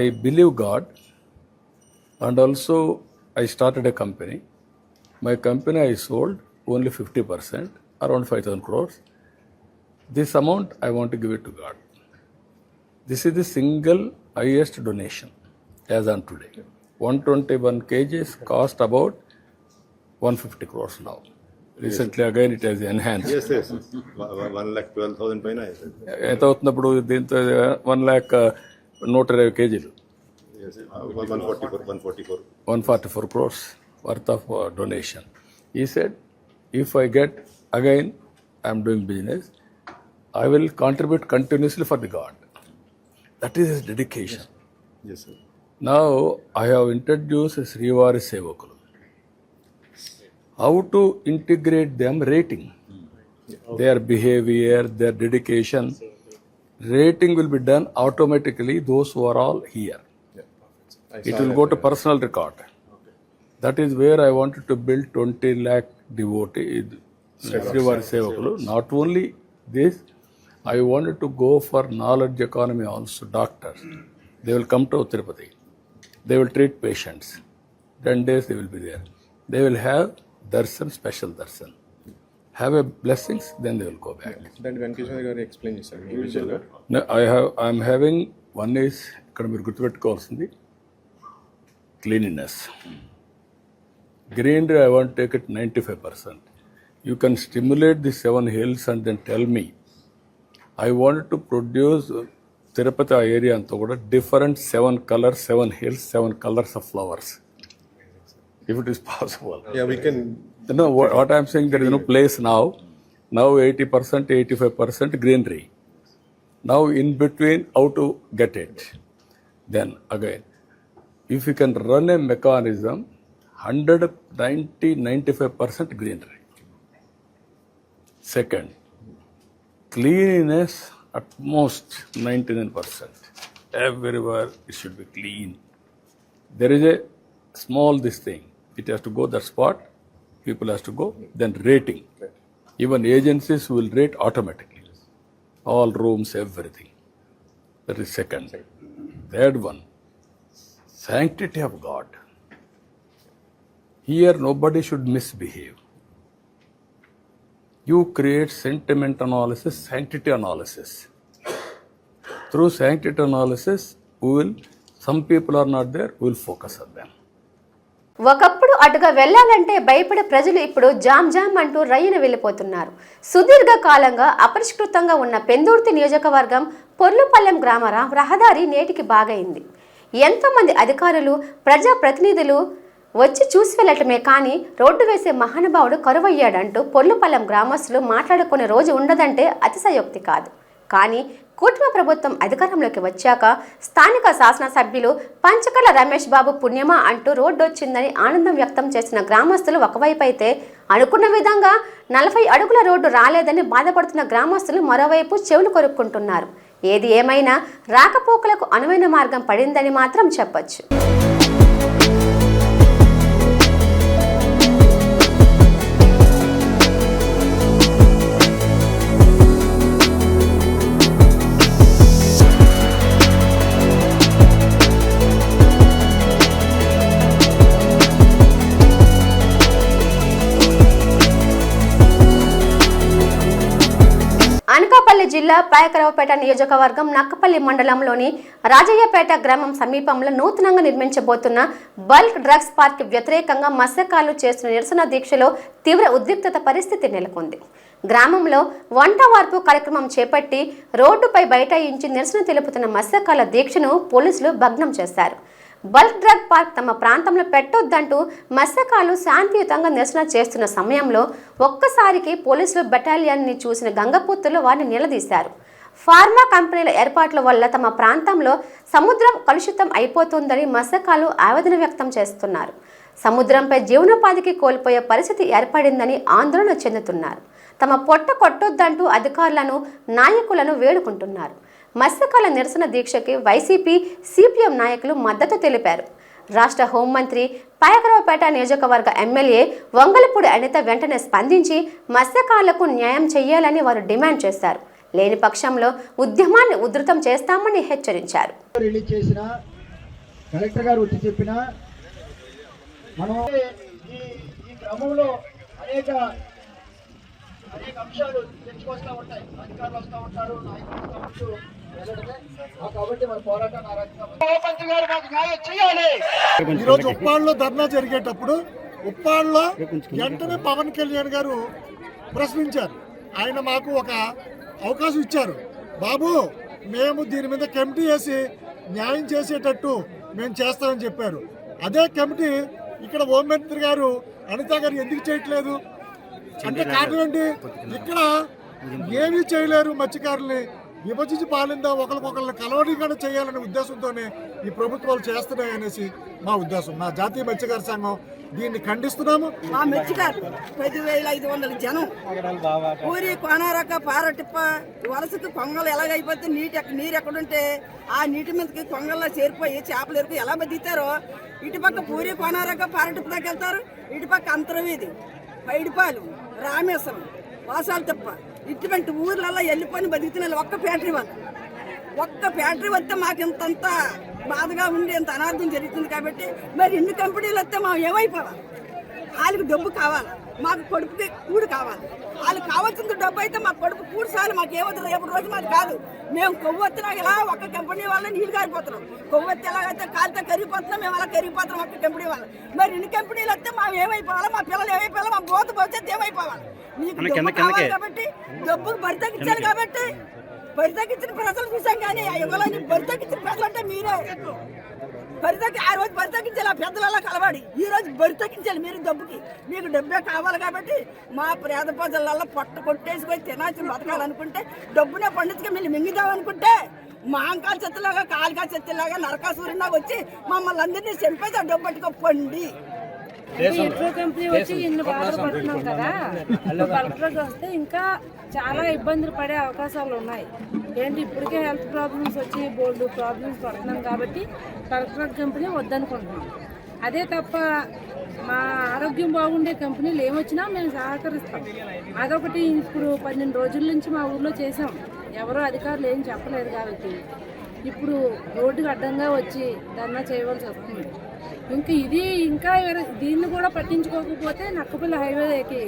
I believe God. And also, I started a company. My company I sold only 50%, around 5,000 crores. This amount I want to give it to God. This is the single highest donation as on today. 121 kgs cost about 150 crores now. Recently again it has enhanced. Yes, yes. 1,12,000 పైన ఎంత అవుతున్నప్పుడు దీంతో 1,120 kgs. 144 crores worth of donation. He said, if I get again, I am doing business, I will contribute continuously for the God. That is his dedication. Yes, sir. Now I have introduced Srivari Sevakulu. How to integrate them rating. Their behavior, their dedication. Rating will be done automatically, those who are all here. It will go to personal record. That is where I wanted to build 20 lakh devotees, Srivari Sevakulu. Not only this, I wanted to go for knowledge economy also, doctors. They will come to Tirupati. They will treat patients. 10 days they will be there. They will have darshan, special darshan. Have a blessings, then they will go back. దాన్ని వెంకటేశ్వర గారు explain చేశారు ఇండివిజువల్గా. No, I'm having one is ఇక్కడ మీరు గుర్తుపెట్టుకోవాల్సింది cleanliness. Greenery, I want to take it 95%. You can stimulate the 7 hills and then tell me. I wanted to produce Tirupati area అంతా కూడా different 7 colors, 7 hills, 7 colors of flowers. If it is possible. Yeah, we can. No, what I'm saying, there is no place now. Now 80%, 85% greenery. Now in between, how to get it? Then again, if you can run a mechanism, 190, 95% greenery. Second, cleanliness at most 99%. Everywhere it should be clean. There is a small this thing. It has to go that spot. People has to go. Then rating. Even agencies will rate automatically. All rooms, everything. That is second. Third one, sanctity of God. Here nobody should misbehave. You create sentiment analysis, sanctity analysis. Through sanctity analysis, some people are not there, we will focus on them. ఒకప్పుడు అటుగా వెళ్లాలంటే భయపడే ప్రజలు ఇప్పుడు jam jam అంటూ రైలున వెళ్ళిపోతున్నారు. సుదీర్ఘ కాలంగా అపరిష్కృతంగా ఉన్న పెందుర్తి నియోజకవర్గం పొర్లుపల్లెం గ్రామ రహదారి నేటికి బాగైంది. ఎంతోమంది అధికారులు, ప్రజాప్రతినిధులు వచ్చి చూసి వెళ్ళటమే కానీ రోడ్డు వేసే మహానుభావుడు కరువయ్యాడంటూ పొర్లుపల్లెం గ్రామస్తులు మాట్లాడుకునే రోజు ఉండదంటే అతిశయోక్తి కాదు. కానీ కూటమి ప్రభుత్వం అధికారంలోకి వచ్చాక స్థానిక శాసనసభ్యులు పంచకర్ల రమేష్ బాబు పుణ్యమా అంటూ రోడ్డు వచ్చిందని ఆనందం వ్యక్తం చేసిన గ్రామస్తులు ఒకవైపు అయితే, అనుకున్న విధంగా 40 అడుగుల రోడ్డు రాలేదని బాధపడుతున్న గ్రామస్తులు మరోవైపు చెవులు కొరుక్కుంటున్నారు. ఏది ఏమైనా రాకపోకలకు అనువైన మార్గం పడిందని మాత్రం చెప్పొచ్చు. అనకాపల్లి జిల్లా పాయకరావుపేట నియోజకవర్గం నక్కపల్లి మండలంలోని రాజయ్యపేట గ్రామం సమీపంలో నూతనంగా నిర్మించబోతున్న బల్క్ డ్రగ్స్ పార్క్ వ్యతిరేకంగా మత్స్యకారులు చేస్తున్న నిరసన దీక్షలో తీవ్ర ఉద్రిక్తత పరిస్థితి నెలకొంది. గ్రామంలో వంట వార్పు కార్యక్రమం చేపట్టి రోడ్డుపై బైఠాయించి నిరసన తెలుపుతున్న మత్స్యకారుల దీక్షను పోలీసులు భగ్నం చేశారు. బల్క్ డ్రగ్ పార్క్ తమ ప్రాంతంలో పెట్టొద్దంటూ మత్స్యకారులు శాంతియుతంగా నిరసన చేస్తున్న సమయంలో ఒక్కసారికి పోలీసులు బెటాలియన్ని చూసిన గంగపుత్రులు వారిని నిలదీశారు. ఫార్మా కంపెనీల ఏర్పాట్ల వల్ల తమ ప్రాంతంలో సముద్రం కలుషితం అయిపోతుందని మత్స్యకారులు ఆవేదన వ్యక్తం చేస్తున్నారు. సముద్రంపై జీవనోపాధికి కోల్పోయే పరిస్థితి ఏర్పడిందని ఆందోళన చెందుతున్నారు. తమ పొట్ట కొట్టొద్దంటూ అధికారులను, నాయకులను వేడుకుంటున్నారు. మత్స్యకారుల నిరసన దీక్షకి వైసీపీ, సిపిఎం నాయకులు మద్దతు తెలిపారు. రాష్ట్ర హోంమంత్రి, పాయకరావుపేట నియోజకవర్గ ఎమ్మెల్యే వంగలపూడి అనిత వెంటనే స్పందించి మత్స్యకారులకు న్యాయం చేయాలని వారు డిమాండ్ చేశారు. లేని పక్షంలో ఉద్యమాన్ని ఉధృతం చేస్తామని హెచ్చరించారు. రిలీజ్ చేసిన కలెక్టర్ గారు వచ్చి చెప్పిన మనం ఈ క్రమంలో అనేక అంశాలు తెచ్చుకొస్తా ఉంటాయి. అధికారులు వస్తూ ఉంటారు, నాయకులు వస్తూ ఉంటూ వెళ్ళడమే. కాబట్టి మన పోరాటం హోంమంత్రి గారు మాకు న్యాయం చేయాలి. ఈరోజు ఉప్పాడులో ధర్నా జరిగేటప్పుడు ఉప్పాడులో వెంటనే పవన్ కళ్యాణ్ గారు ప్రశ్నించారు. ఆయన మాకు ఒక అవకాశం ఇచ్చారు. బాబు, మేము దీని మీద కమిటీ వేసి న్యాయం చేసేటట్టు మేము చేస్తామని చెప్పారు. అదే కమిటీ ఇక్కడ హోంమంత్రి గారు అనిత గారు ఎందుకు చేయట్లేదు అంటే కారణం ఏంటి? ఇక్కడ ఏమీ చేయలేరు. మత్స్యకారుల్ని విభజించి పాలిందా, ఒకరికొకరిని కలవడీగా చేయాలనే ఉద్దేశంతోనే ఈ ప్రభుత్వాలు చేస్తున్నాయి అనేసి మా ఉద్దేశం. మా జాతీయ మత్స్యకార సంఘం దీన్ని ఖండిస్తున్నాము. మా మత్స్యకారులు 10,500 జనం పూరి కోనారక పారటిప్ప వలసకి కొంగలు ఎలాగైపోతే నీరు ఎక్కడుంటే ఆ నీటి మీదకి కొంగల్లో చేరిపోయి చేపలు ఎరుకు ఎలా బతుకుతారో ఇటుపక్క పూరి కోనారక పారటిప్ప దాకా వెళ్తారు. ఇటుపక్క అంతరవీధి, పైడిపాలు, రామేశ్వరం, వాసాలు తప్ప ఇటువంటి ఊర్లలో వెళ్ళిపోయి బతుకుతున్న ఒక్క ఫ్యాక్టరీ వస్తే మాకు ఇంతంత బాధగా ఉండి ఎంత అనార్థం జరుగుతుంది కాబట్టి మరి ఇన్ని కంపెనీలు వస్తే మనం ఏమైపోవాలి? వాళ్ళకి డబ్బు కావాలి, మాకు కొడుకుకి కూడు కావాలి. వాళ్ళకి కావాల్సిన డబ్బు అయితే మాకు కొడుకు కూడు చాలు, మాకు ఏమవుతుంది రేపు రోజు మాది కాదు. మేము కొవ్వొత్తినా ఇలా ఒక్క కంపెనీ వల్ల నీళ్ళు కారిపోతున్నాం. కొవ్వొత్తి ఎలాగైతే కాలితో కరిగిపోతున్నాం, మేము అలా కరిగిపోతున్నాం ఒక్క కంపెనీ వల్ల. మరి ఇన్ని కంపెనీలు వస్తే మేము ఏమైపోవాలి? మా పిల్లలు ఏమైపోవాలి? మా బోత భవిష్యత్తు ఏమైపోవాలి? మీకు డబ్బు కావాలి కాబట్టి డబ్బుకు బరి తగ్గించాలి కాబట్టి బరి తగ్గించిన ప్రజలు చూసాం. కానీ ఆ యుగంలో బరి తగ్గించిన ప్రజలు అంటే మీరే. ఆ రోజు బరి తగ్గించాలి, ఆ పెద్దలలో కలవాడి. ఈ రోజు బరి తగ్గించాలి మీరు డబ్బుకి. మీకు డబ్బే కావాలి కాబట్టి మా పేద ప్రజలలో పొట్ట కొట్టేసుకొని తినాల్సిన బతకాలనుకుంటే డబ్బునే పండించుగా మీరు మింగిదామనుకుంటే మాంకాల చెత్తలాగా కాలికా చెత్తలాగా నరకాసూరిలాగా వచ్చి మమ్మల్ని అందరినీ చంపేసి ఆ డబ్బు పట్టుకో పండి. మెట్రో కంపెనీ వచ్చి ఇన్ని బాధలు పడుతున్నాం కదా, కలెక్టర్కి వస్తే ఇంకా చాలా ఇబ్బందులు పడే అవకాశాలు ఉన్నాయి. ఏంటి ఇప్పటికే హెల్త్ ప్రాబ్లమ్స్ వచ్చి బోల్డ్ ప్రాబ్లమ్స్ పడుతున్నాం కాబట్టి కలెక్టర్ కంపెనీ వద్దనుకుంటున్నాం. అదే తప్ప మా ఆరోగ్యం బాగుండే కంపెనీలు ఏమొచ్చినా మేము సహకరిస్తాం. అదొకటి ఇప్పుడు 12 రోజుల నుంచి మా ఊర్లో చేసాం, ఎవరో అధికారులు ఏం చెప్పలేదు కాబట్టి ఇప్పుడు రోడ్డుకి అడ్డంగా వచ్చి ధర్నా చేయవలసి వస్తుంది. ఇంకా దీన్ని కూడా పట్టించుకోకపోతే నక్కపల్లి హైవేకి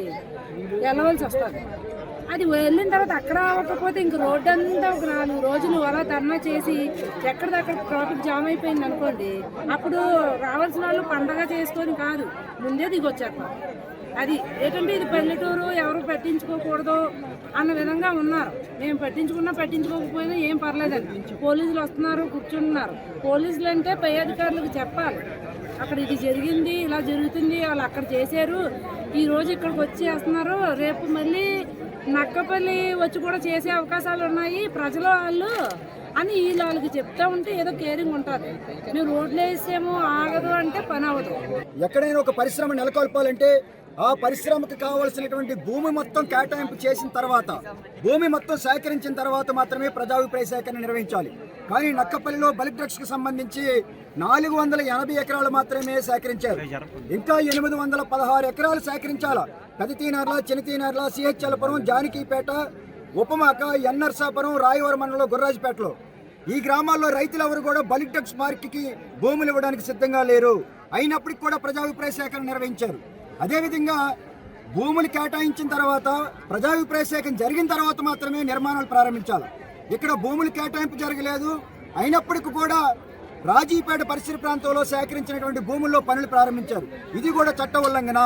వెళ్ళవలసి వస్తుంది. అది వెళ్ళిన తర్వాత అక్కడ అవ్వకపోతే ఇంక రోడ్డు అంతా ఒక 4 రోజులు అలా ధర్నా చేసి ఎక్కడిదక్కడ ట్రాఫిక్ జామ్ అయిపోయింది అనుకోండి, అప్పుడు రావాల్సిన వాళ్ళు పండగ చేసుకొని కాదు ముందే దిగొచ్చారు. అది ఏంటంటే ఇది పల్లెటూరు, ఎవరు పట్టించుకోకూడదు అన్న విధంగా ఉన్నారు. మేము పట్టించుకున్నా పట్టించుకోకపోయినా ఏం పర్లేదండి. పోలీసులు వస్తున్నారు, కూర్చుంటున్నారు. పోలీసులు అంటే పై అధికారులకు చెప్పాలి, అక్కడ ఇది జరిగింది, ఇలా జరుగుతుంది, వాళ్ళు అక్కడ చేశారు, ఈరోజు ఇక్కడికి వచ్చి వేస్తున్నారు, రేపు మళ్ళీ నక్కపల్లి వచ్చి కూడా చేసే అవకాశాలు ఉన్నాయి ప్రజలు వాళ్ళు అని వాళ్ళకి చెప్తా ఉంటే ఏదో కేరింగ్ ఉంటుంది. మేము రోడ్లు వేసాము ఆగదు అంటే పని అవ్వదు. ఎక్కడైనా ఒక పరిశ్రమ నెలకొల్పాలంటే ఆ పరిశ్రమకు కావాల్సినటువంటి భూమి మొత్తం కేటాయింపు చేసిన తర్వాత, భూమి మొత్తం సేకరించిన తర్వాత మాత్రమే ప్రజాభిప్రాయ సేకరణ నిర్వహించాలి. కానీ నక్కపల్లిలో బల్క్ డ్రగ్స్కి సంబంధించి 480 ఎకరాలు మాత్రమే సేకరించారు. ఇంకా 816 ఎకరాలు సేకరించాలా. పెదతీనార్ల, చిన్నతీనార్ల, సిహెచ్ఎల్పురం, జానకీపేట, ఉపమాక, ఎన్నర్సాపురం, రాయవరం మండలంలో గుర్రాజుపేటలో ఈ గ్రామాల్లో రైతులెవరు కూడా బల్క్ డ్రగ్స్ మార్కెట్కి భూములు ఇవ్వడానికి సిద్ధంగా లేరు. అయినప్పటికీ కూడా ప్రజాభిప్రాయ సేకరణ నిర్వహించారు. అదేవిధంగా భూములు కేటాయించిన తర్వాత, ప్రజాభిప్రాయ సేకరణ జరిగిన తర్వాత మాత్రమే నిర్మాణాలు ప్రారంభించాలి. ఇక్కడ భూములు కేటాయింపు జరగలేదు. అయినప్పటికీ కూడా రాజీపేట పరిసర ప్రాంతంలో సేకరించినటువంటి భూముల్లో పనులు ప్రారంభించారు. ఇది కూడా చట్ట ఉల్లంఘన.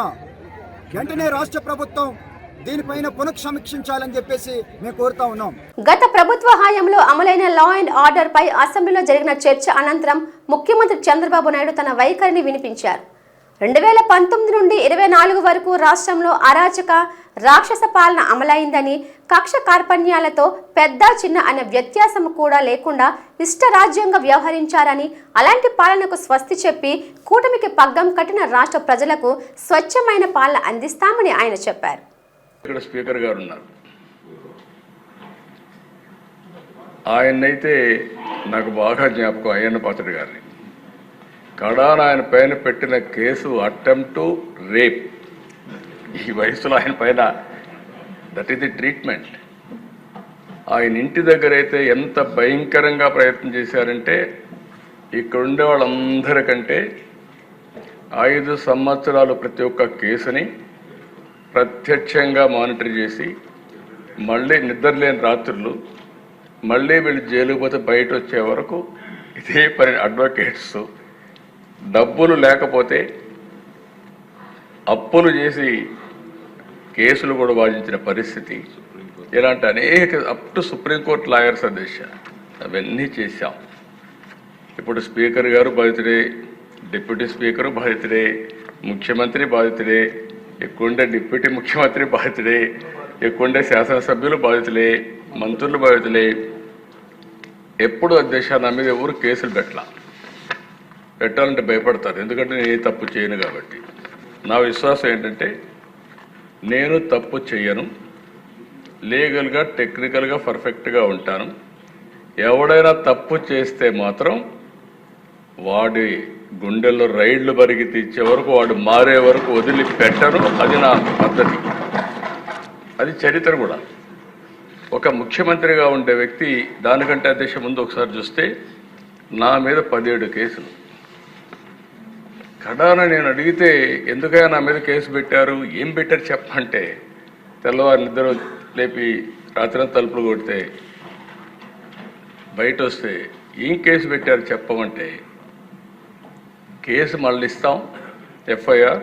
వెంటనే రాష్ట్ర ప్రభుత్వం దీనిపైన పునఃసమీక్షించాలని చెప్పేసి మేము కోరుతా ఉన్నాం. గత ప్రభుత్వ హయాంలో అమలైన లా అండ్ ఆర్డర్ పై అసెంబ్లీలో జరిగిన చర్చ అనంతరం ముఖ్యమంత్రి చంద్రబాబు నాయుడు తన వైఖరిని వినిపించారు. 2019 నుండి 24 వరకు రాష్ట్రంలో అరాచక రాక్షస పాలన అమలైందని, కక్ష కార్పణ్యాలతో పెద్ద చిన్న అనే వ్యత్యాసం కూడా లేకుండా ఇష్టరాజ్యంగా వ్యవహరించారని, అలాంటి పాలనకు స్వస్తి చెప్పి కూటమికి పగ్గం కట్టిన రాష్ట్ర ప్రజలకు స్వచ్ఛమైన పాలన అందిస్తామని ఆయన చెప్పారు. ఇక్కడ స్పీకర్ గారు ఉన్నారు, ఆయన్నైతే నాకు బాగా జ్ఞాపకం, అయ్యన్న పాత్రుడు గారిని. కడాన ఆయన పైన పెట్టిన కేసు అటెంప్ట్ టు రేప్. ఈ వయసులో ఆయన పైన దట్ ఈస్ ది ట్రీట్మెంట్. ఆయన ఇంటి దగ్గర అయితే ఎంత భయంకరంగా ప్రయత్నం చేశారంటే, ఇక్కడ ఉండే వాళ్ళందరికంటే 5 సంవత్సరాలు ప్రతి ఒక్క కేసుని ప్రత్యక్షంగా మానిటర్ చేసి, మళ్ళీ నిద్రలేని రాత్రులు, మళ్ళీ వీళ్ళు జైలుకు పోతే బయట వచ్చే వరకు ఇదే పని. అడ్వకేట్స్ డబ్బులు లేకపోతే అప్పులు చేసి కేసులు కూడా వాదించిన పరిస్థితి. ఇలాంటి అనేక అప్ టు సుప్రీంకోర్టు లాయర్స్ అధ్యక్ష అవన్నీ చేశాం. ఇప్పుడు స్పీకర్ గారు బాధితుడే, డిప్యూటీ స్పీకరు బాధితుడే, ముఖ్యమంత్రి బాధితుడే, ఎక్కువండే డిప్యూటీ ముఖ్యమంత్రి బాధితుడే, ఎక్కువండే శాసనసభ్యులు బాధితులే, మంత్రులు బాధితులే. ఎప్పుడు అధ్యక్ష నా మీద ఎవరు కేసులు పెట్టాలంటే భయపడతారు, ఎందుకంటే నేను ఏ తప్పు చేయను కాబట్టి. నా విశ్వాసం ఏంటంటే నేను తప్పు చేయను, లీగల్గా టెక్నికల్గా పర్ఫెక్ట్గా ఉంటాను. ఎవడైనా తప్పు చేస్తే మాత్రం వాడి గుండెల్లో రైళ్లు బరిగి తీర్చే వరకు, వాడు మారే వరకు వదిలిపెట్టను. అది నా పద్ధతి, అది చరిత్ర కూడా. ఒక ముఖ్యమంత్రిగా ఉండే వ్యక్తి దానికంటే అధ్యక్ష ముందు ఒకసారి చూస్తే నా మీద 17 కేసులు. కడాన నేను అడిగితే ఎందుకైనా నా మీద కేసు పెట్టారు, ఏం పెట్టారు చెప్పంటే, తెల్లవారు నిద్ర లేపి రాత్రి తలుపులు కొడితే బయట వస్తే ఏం కేసు పెట్టారు చెప్పమంటే, కేసు మళ్ళీ ఇస్తాం, ఎఫ్ఐఆర్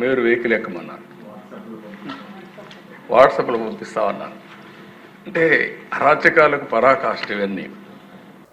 మీరు వెహికల్ ఎక్కమన్నారు, వాట్సాప్లో పంపిస్తామన్నారు. అంటే అరాచకాలకు పరాకాష్ట ఇవన్నీ.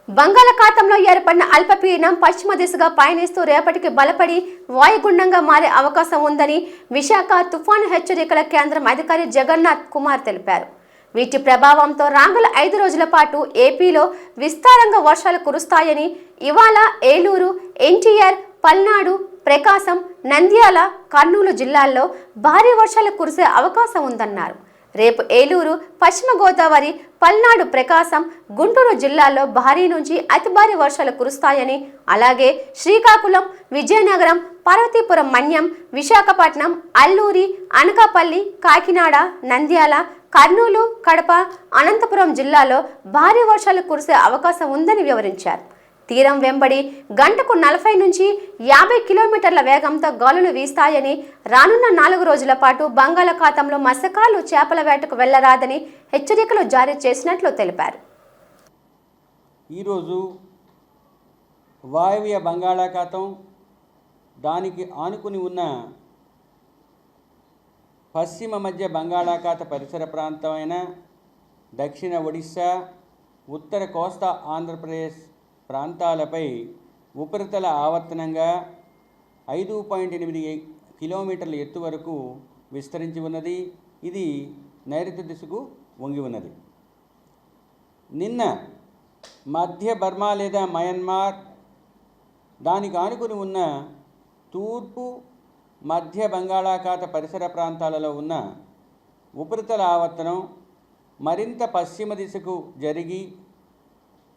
బంగాళాఖాతంలో ఏర్పడిన అల్పపీడనం పశ్చిమ దిశగా పయనిస్తూ రేపటికి బలపడి వాయుగుండంగా మారే అవకాశం ఉందని విశాఖ తుఫాను హెచ్చరికల కేంద్రం అధికారి జగన్నాథ్ కుమార్ తెలిపారు. వీటి ప్రభావంతో రాగల 5 రోజుల పాటు ఏపీలో విస్తారంగా వర్షాలు కురుస్తాయని, ఇవాళ ఏలూరు, ఎన్టీఆర్, పల్నాడు, ప్రకాశం, నంద్యాల, కర్నూలు జిల్లాల్లో భారీ వర్షాలు కురిసే అవకాశం ఉందన్నారు. రేపు ఏలూరు, పశ్చిమ గోదావరి, పల్నాడు, ప్రకాశం, గుంటూరు జిల్లాల్లో భారీ నుంచి అతి భారీ వర్షాలు కురుస్తాయని, అలాగే శ్రీకాకుళం, విజయనగరం, పార్వతీపురం మన్యం, విశాఖపట్నం, అల్లూరి, అనకాపల్లి, కాకినాడ, నంద్యాల, కర్నూలు, కడప, అనంతపురం జిల్లాలో భారీ వర్షాలు కురిసే అవకాశం ఉందని వివరించారు. తీరం వెంబడి గంటకు 40 నుంచి 50 కిలోమీటర్ల వేగంతో గాలులు వీస్తాయని, రానున్న 4 రోజుల పాటు బంగాళాఖాతంలో మత్స్యకారులు చేపల వేటకు వెళ్లరాదని హెచ్చరికలు జారీ చేసినట్లు తెలిపారు. ఈరోజు వాయవ్య బంగాళాఖాతం, దానికి ఆనుకుని ఉన్న పశ్చిమ మధ్య బంగాళాఖాత పరిసర ప్రాంతమైన దక్షిణ ఒడిశా, ఉత్తర కోస్తా ఆంధ్రప్రదేశ్ ప్రాంతాలపై ఉపరితల ఆవర్తనంగా 5.8 కిలోమీటర్ల ఎత్తు వరకు విస్తరించి ఉన్నది. ఇది నైరుతి దిశకు వంగి ఉన్నది. నిన్న మధ్య బర్మా లేదా మయన్మార్, దానికి ఆనుకుని ఉన్న తూర్పు మధ్య బంగాళాఖాత పరిసర ప్రాంతాలలో ఉన్న ఉపరితల ఆవర్తనం మరింత పశ్చిమ దిశకు జరిగి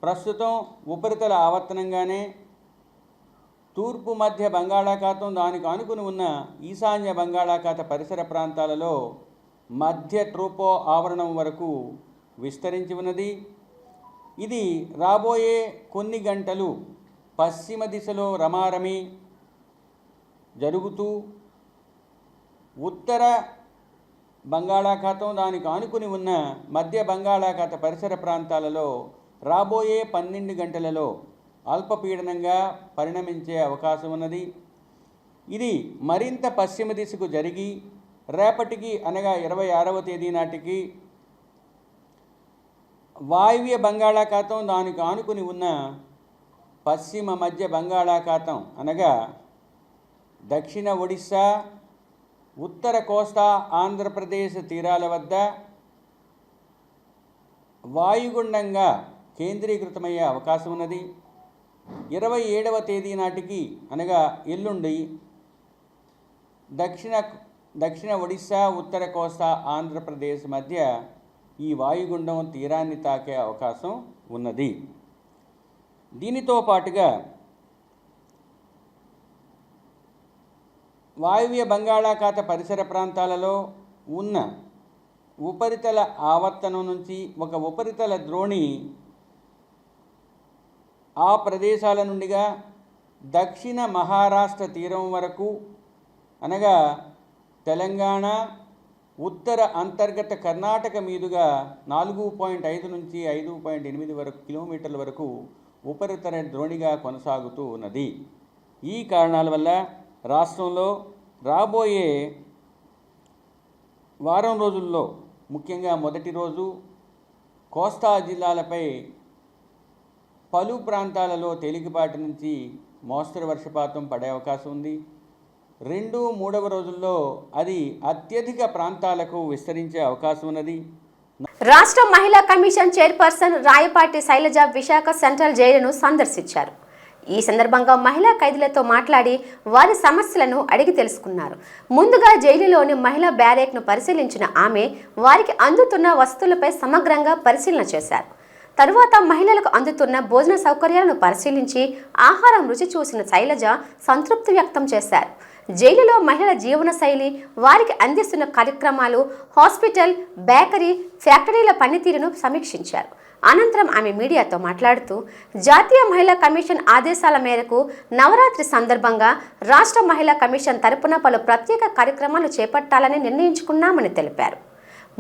ప్రస్తుతం ఉపరితల ఆవర్తనంగానే తూర్పు మధ్య బంగాళాఖాతం, దానికి ఆనుకుని ఉన్న ఈశాన్య బంగాళాఖాత పరిసర ప్రాంతాలలో మధ్య ట్రోపో ఆవరణం వరకు విస్తరించి ఉన్నది. ఇది రాబోయే కొన్ని గంటలు పశ్చిమ దిశలో రమారమి జరుగుతూ ఉత్తర బంగాళాఖాతం, దానికి ఆనుకుని ఉన్న మధ్య బంగాళాఖాత పరిసర ప్రాంతాలలో రాబోయే 12 గంటలలో అల్పపీడనంగా పరిణమించే అవకాశం ఉన్నది. ఇది మరింత పశ్చిమ దిశకు జరిగి రేపటికి అనగా 26వ తేదీ నాటికి వాయువ్య బంగాళాఖాతం, దానికి ఆనుకుని ఉన్న పశ్చిమ మధ్య బంగాళాఖాతం అనగా దక్షిణ ఒడిశా, ఉత్తర కోస్తా ఆంధ్రప్రదేశ్ తీరాల వద్ద వాయుగుండంగా కేంద్రీకృతమయ్యే అవకాశం ఉన్నది. 27వ తేదీ నాటికి అనగా ఎల్లుండి దక్షిణ ఒడిశా, ఉత్తర కోస్తా ఆంధ్రప్రదేశ్ మధ్య ఈ వాయుగుండం తీరాన్ని తాకే అవకాశం ఉన్నది. దీనితో పాటుగా వాయువ్య బంగాళాఖాత పరిసర ప్రాంతాలలో ఉన్న ఉపరితల ఆవర్తనం నుంచి ఒక ఉపరితల ద్రోణి ఆ ప్రదేశాల నుండిగా దక్షిణ మహారాష్ట్ర తీరం వరకు అనగా తెలంగాణ, ఉత్తర అంతర్గత కర్ణాటక మీదుగా 4.5 నుంచి 5.8 వరకు కిలోమీటర్ల వరకు ఉపరితల ద్రోణిగా కొనసాగుతూ ఉన్నది. ఈ కారణాల వల్ల రాష్ట్రంలో రాబోయే వారం రోజుల్లో, ముఖ్యంగా మొదటి రోజు కోస్తా జిల్లాలపై పలు ప్రాంతాలలో తేలికపాటి నుంచి మోస్తరు వర్షపాతం పడే అవకాశం ఉంది. 2, 3వ రోజుల్లో అది అత్యధిక ప్రాంతాలకు విస్తరించే అవకాశం ఉన్నది. రాష్ట్ర మహిళా commission chairperson Rayapati Sailaja Visakha central జైలును సందర్శించారు. ఈ సందర్భంగా మహిళా ఖైదీలతో మాట్లాడి వారి సమస్యలను అడిగి తెలుసుకున్నారు. ముందుగా జైలులోని మహిళా బ్యారేక్ను పరిశీలించిన ఆమె వారికి అందుతున్న వసతులపై సమగ్రంగా పరిశీలన చేశారు. తరువాత మహిళలకు అందుతున్న భోజన సౌకర్యాలను పరిశీలించి ఆహారం రుచి చూసిన శైలజ సంతృప్తి వ్యక్తం చేశారు. జైలులో మహిళల జీవనశైలి, వారికి అందిస్తున్న కార్యక్రమాలు, హాస్పిటల్, బేకరీ, ఫ్యాక్టరీల పనితీరును సమీక్షించారు. అనంతరం ఆమె మీడియాతో మాట్లాడుతూ జాతీయ మహిళా కమిషన్ ఆదేశాల మేరకు నవరాత్రి సందర్భంగా రాష్ట్ర మహిళా కమిషన్ తరపున పలు ప్రత్యేక కార్యక్రమాలు చేపట్టాలని నిర్ణయించుకున్నామని తెలిపారు.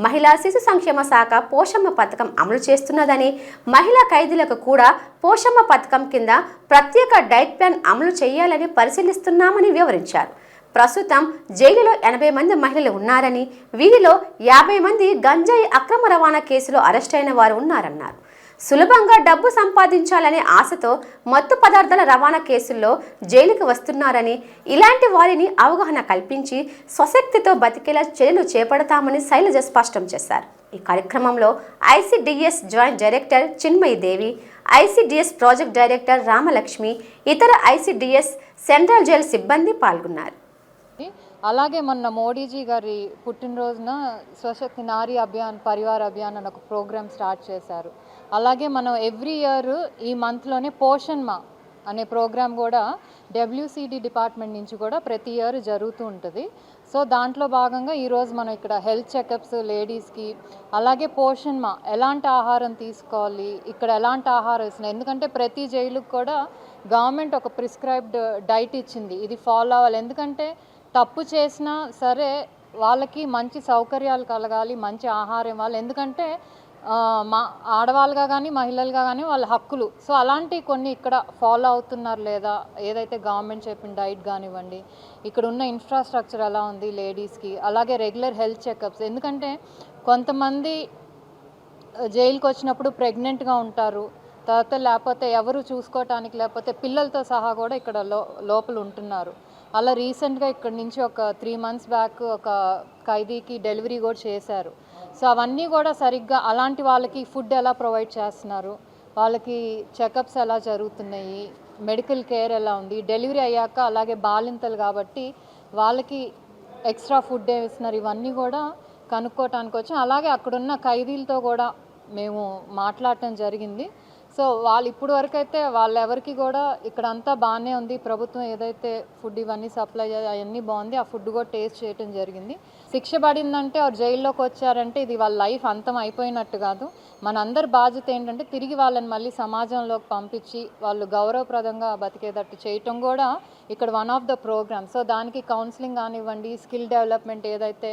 మహిళా శిశు సంక్షేమ శాఖ పోషమ్మ పథకం అమలు చేస్తున్నదని, మహిళా ఖైదీలకు కూడా పోషమ్మ పథకం కింద ప్రత్యేక డైట్ ప్లాన్ అమలు చేయాలని పరిశీలిస్తున్నామని వివరించారు. ప్రస్తుతం జైలులో 80 మంది మహిళలు ఉన్నారని, వీరిలో 50 మంది గంజాయి అక్రమ రవాణా కేసులో అరెస్ట్ అయిన వారు ఉన్నారన్నారు. సులభంగా డబ్బు సంపాదించాలనే ఆశతో మత్తు పదార్థాల రవాణా కేసుల్లో జైలుకు వస్తున్నారని, ఇలాంటి వారిని అవగాహన కల్పించి స్వశక్తితో బతికేలా చర్యలు చేపడతామని శైలజ స్పష్టం చేశారు. ఈ కార్యక్రమంలో ఐసిడిఎస్ జాయింట్ డైరెక్టర్ చిన్మయి దేవి, ఐసిడిఎస్ ప్రాజెక్ట్ డైరెక్టర్ రామలక్ష్మి, ఇతర ఐసిడిఎస్ సెంట్రల్ జైలు సిబ్బంది పాల్గొన్నారు. అలాగే మొన్న మోడీజీ గారి పుట్టినరోజున స్వశక్తి నారీ అభియాన్, పరివార్ అభియాన్ అని ఒక ప్రోగ్రామ్ స్టార్ట్ చేశారు. అలాగే మనం ఎవ్రీ ఇయర్ ఈ మంత్లోనే పోషణ్ మా అనే ప్రోగ్రామ్ కూడా WCD డిపార్ట్మెంట్ నుంచి కూడా ప్రతి ఇయర్ జరుగుతూ ఉంటుంది. సో దాంట్లో భాగంగా ఈరోజు మనం ఇక్కడ హెల్త్ చెకప్స్ లేడీస్కి, అలాగే పోషణ్ మా ఎలాంటి ఆహారం తీసుకోవాలి, ఇక్కడ ఎలాంటి ఆహారం ఇస్తున్నారు, ఎందుకంటే ప్రతి జైలుకు కూడా గవర్నమెంట్ ఒక ప్రిస్క్రైబ్డ్ డైట్ ఇచ్చింది, ఇది ఫాలో అవ్వాలి. ఎందుకంటే తప్పు చేసినా సరే వాళ్ళకి మంచి సౌకర్యాలు కలగాలి, మంచి ఆహారం ఇవ్వాలి. ఎందుకంటే మా ఆడవాళ్ళుగా కానీ మహిళలుగా కానీ వాళ్ళ హక్కులు. సో అలాంటి కొన్ని ఇక్కడ ఫాలో అవుతున్నారు లేదా, ఏదైతే గవర్నమెంట్ చెప్పిన డైట్ కానివ్వండి, ఇక్కడ ఉన్న ఇన్ఫ్రాస్ట్రక్చర్ ఎలా ఉంది లేడీస్కి, అలాగే రెగ్యులర్ హెల్త్ చెకప్స్. ఎందుకంటే కొంతమంది జైలుకి వచ్చినప్పుడు ప్రెగ్నెంట్గా ఉంటారు, తర్వాత లేకపోతే ఎవరు చూసుకోవటానికి లేకపోతే పిల్లలతో సహా కూడా ఇక్కడ లోపల ఉంటున్నారు. అలా రీసెంట్గా ఇక్కడ నుంచి ఒక 3 months బ్యాక్ ఒక ఖైదీకి డెలివరీ కూడా చేశారు. సో అవన్నీ కూడా సరిగ్గా అలాంటి వాళ్ళకి ఫుడ్ ఎలా ప్రొవైడ్ చేస్తున్నారు, వాళ్ళకి చెకప్స్ ఎలా జరుగుతున్నాయి, మెడికల్ కేర్ ఎలా ఉంది, డెలివరీ అయ్యాక అలాగే బాలింతలు కాబట్టి వాళ్ళకి ఎక్స్ట్రా ఫుడ్ ఏమి ఇస్తున్నారు, ఇవన్నీ కూడా కనుక్కోవటానికి వచ్చి అలాగే అక్కడున్న ఖైదీలతో కూడా మేము మాట్లాడటం జరిగింది. సో వాళ్ళు ఇప్పుడు వరకు అయితే వాళ్ళెవరికి కూడా ఇక్కడ అంతా బాగానే ఉంది, ప్రభుత్వం ఏదైతే ఫుడ్ ఇవన్నీ సప్లై అవన్నీ బాగుంది, ఆ ఫుడ్ కూడా టేస్ట్ చేయడం జరిగింది. శిక్ష పడిందంటే ఆ జైల్లోకి వచ్చారంటే ఇది వాళ్ళ లైఫ్ అంతం అయిపోయినట్టు కాదు. మనందరి బాధ్యత ఏంటంటే తిరిగి వాళ్ళని మళ్ళీ సమాజంలోకి పంపించి వాళ్ళు గౌరవప్రదంగా బతికేటట్టు చేయటం కూడా ఇక్కడ one of the program. So దానికి కౌన్సిలింగ్ కానివ్వండి, స్కిల్ డెవలప్మెంట్ ఏదైతే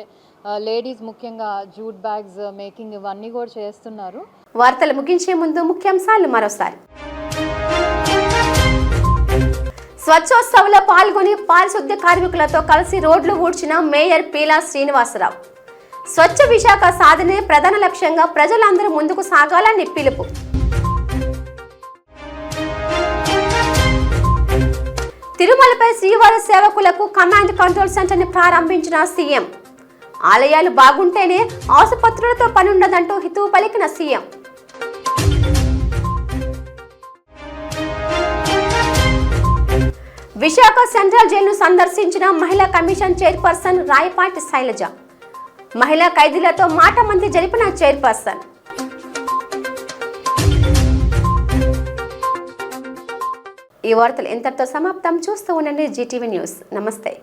లేడీస్ ముఖ్యంగా జూట్ బ్యాగ్స్ మేకింగ్ ఇవన్నీ కూడా చేస్తున్నారు. వార్తలు ముగించే ముందు ముఖ్యాంశాలు మరోసారి. స్వచ్ఛోత్సవంలో పాల్గొని పారిశుద్ధ్య కార్మికులతో కలిసి రోడ్లు ఊడ్చిన మేయర్ పీలా శ్రీనివాసరావు. స్వచ్ఛ విశాఖ సాధనే ప్రధాన లక్ష్యంగా ప్రజలందరూ ముందుకు సాగాలని పిలుపు. తిరుమలపై శ్రీవారి సేవకులకు కమాండ్ కంట్రోల్ సెంటర్ని ప్రారంభించిన సీఎం. ఆలయాలు బాగుంటేనే ఆసుపత్రులతో పనుండదంటూ హితవు పలికిన సీఎం. విశాఖ సెంట్రల్ జైలును సందర్శించిన మహిళా కమిషన్ చైర్పర్సన్ రాయపాటి శైలజ. మహిళా ఖైదీలతో మాట మంత్రి జరిపిన చైర్పర్సన్. ఈ వార్తలు ఇంతటితో సమాప్తం. చూస్తూ ఉండండి GTV న్యూస్. నమస్తే.